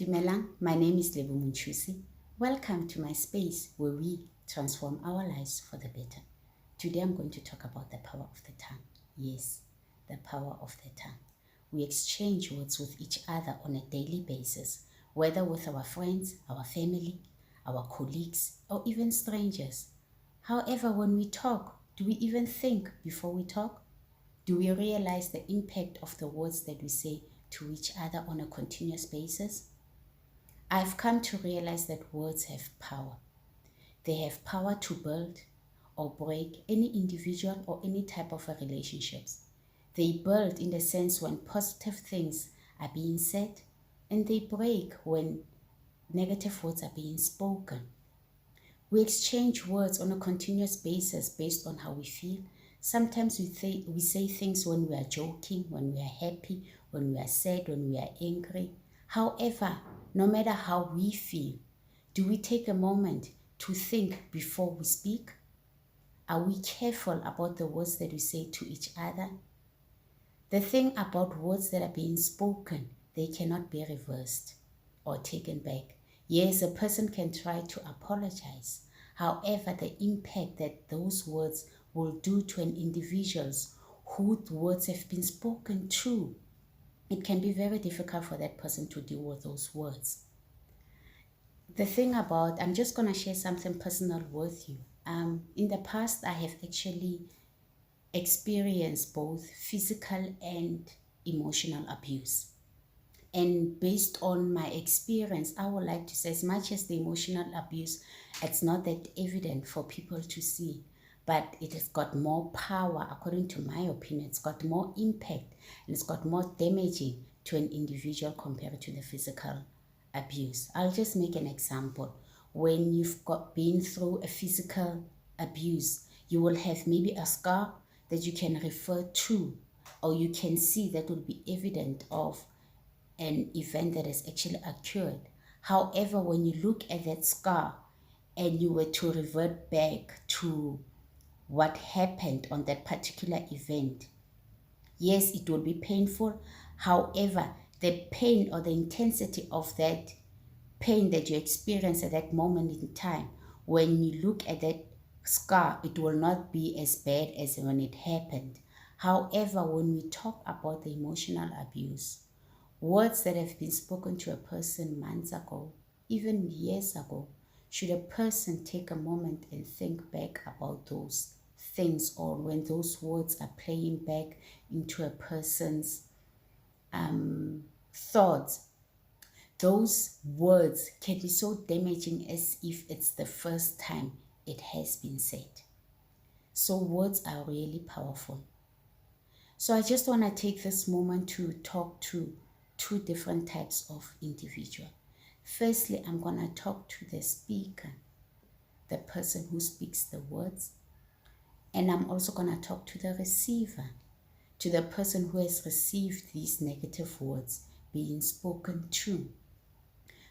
Dumelang, my name is Lebo Munchusi. Welcome to my space where we transform our lives for the better. Today I'm going to talk about the power of the tongue. Yes, the power of the tongue. We exchange words with each other on a daily basis, whether with our friends, our family, our colleagues, or even strangers. However, when we talk, do we even think before we talk? Do we realize the impact of the words that we say to each other on a continuous basis? I've come to realize that words have power. They have power to build or break any individual or any type of a relationships. They build in the sense when positive things are being said, and they break when negative words are being spoken. We exchange words on a continuous basis based on how we feel. Sometimes we say things when we are joking, when we are happy, when we are sad, when we are angry. However, no matter how we feel, do we take a moment to think before we speak? Are we careful about the words that we say to each other? The thing about words that are being spoken, they cannot be reversed or taken back. Yes, a person can try to apologize. However, the impact that those words will do to an individual's whose words have been spoken to, it can be very difficult for that person to deal with those words. The thing about, I'm just going to share something personal with you. In the past, I have actually experienced both physical and emotional abuse. And based on my experience, I would like to say, as much as the emotional abuse, it's not that evident for people to see, but it has got more power, according to my opinion. It's got more impact and it's got more damaging to an individual compared to the physical abuse. I'll just make an example. When you've been through a physical abuse, you will have maybe a scar that you can refer to, or you can see that will be evident of an event that has actually occurred. However, when you look at that scar and you were to revert back to what happened on that particular event, yes, it will be painful. However, the pain or the intensity of that pain that you experience at that moment in time, when you look at that scar, it will not be as bad as when it happened. However, when we talk about the emotional abuse, words that have been spoken to a person months ago, even years ago, should a person take a moment and think back about those things, or when those words are playing back into a person's thoughts, those words can be so damaging as if it's the first time it has been said. So words are really powerful. So I just want to take this moment to talk to two different types of individual. Firstly, I'm going to talk to the speaker, the person who speaks the words. And I'm also going to talk to the receiver, to the person who has received these negative words being spoken to.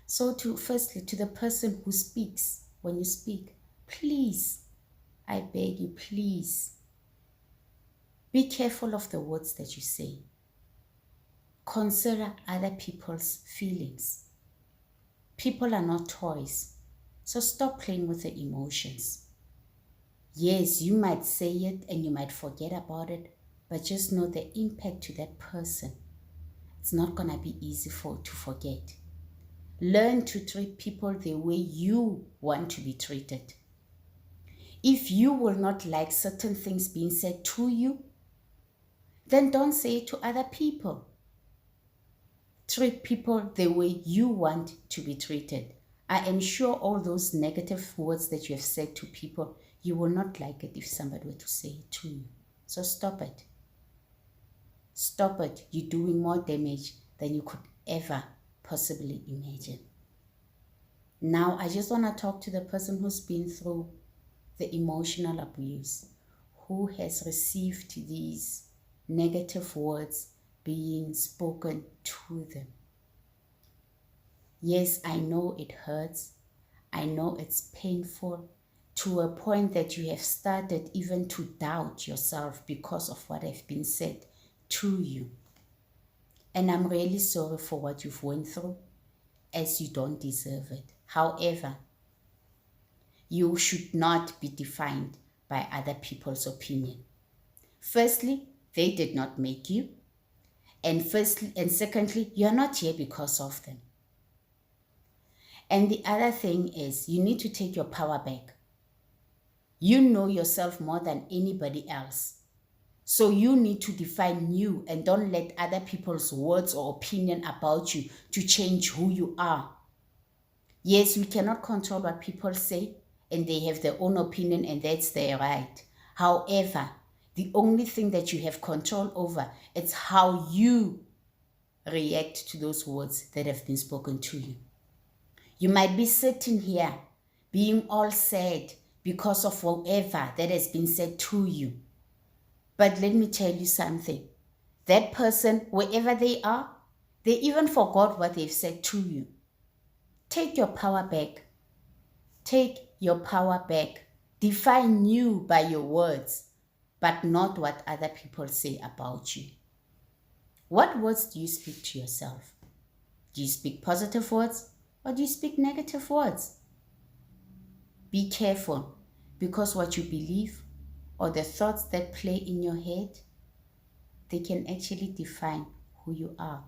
So firstly, to the person who speaks, when you speak, please, I beg you, please, be careful of the words that you say. Consider other people's feelings. People are not toys, so stop playing with the emotions. Yes, you might say it and you might forget about it, but just know the impact to that person. It's not going to be easy to forget. Learn to treat people the way you want to be treated. If you will not like certain things being said to you, then don't say it to other people. Treat people the way you want to be treated. I am sure all those negative words that you have said to people, you will not like it if somebody were to say it to you. So stop it. Stop it. You're doing more damage than you could ever possibly imagine. Now, I just want to talk to the person who's been through the emotional abuse, who has received these negative words being spoken to them. Yes, I know it hurts. I know it's painful to a point that you have started even to doubt yourself because of what has been said to you. And I'm really sorry for what you've went through. as you don't deserve it. However, you should not be defined by other people's opinion. Firstly, they did not make you. And secondly, you're not here because of them. And the other thing is, you need to take your power back. You know yourself more than anybody else. So you need to define you and don't let other people's words or opinion about you to change who you are. Yes, we cannot control what people say, and they have their own opinion, and that's their right. However, the only thing that you have control over is how you react to those words that have been spoken to you. You might be sitting here being all sad because of whatever that has been said to you. But let me tell you something. That person, wherever they are, they even forgot what they've said to you. Take your power back. Take your power back. Define you by your words, but not what other people say about you. What words do you speak to yourself? Do you speak positive words or do you speak negative words? Be careful, because what you believe or the thoughts that play in your head, they can actually define who you are.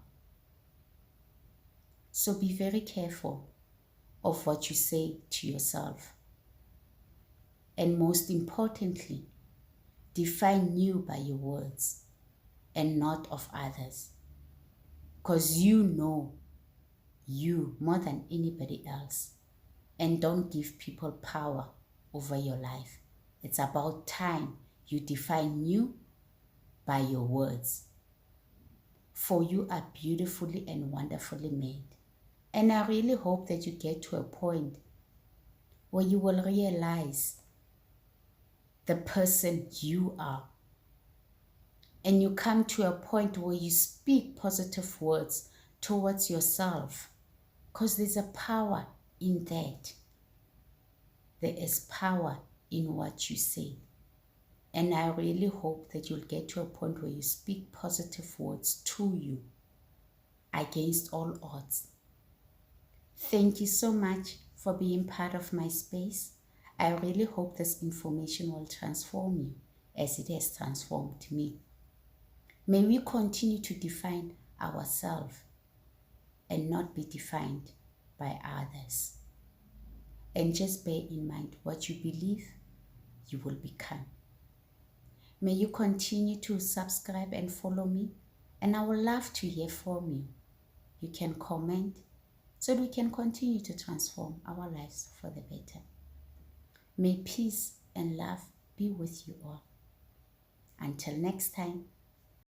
So be very careful of what you say to yourself. And most importantly, define you by your words and not of others. Because you know you more than anybody else. And don't give people power over your life. It's about time you define you by your words. For you are beautifully and wonderfully made. And I really hope that you get to a point where you will realize the person you are. And you come to a point where you speak positive words towards yourself. Because there's a power in that. There is power in what you say. And I really hope that you'll get to a point where you speak positive words to you against all odds. Thank you so much for being part of my space. I really hope this information will transform you as it has transformed me. May we continue to define ourselves and not be defined by others. And just bear in mind, what you believe, you will become. May you continue to subscribe and follow me, and I would love to hear from you. You can comment so that we can continue to transform our lives for the better. May peace and love be with you all. Until next time.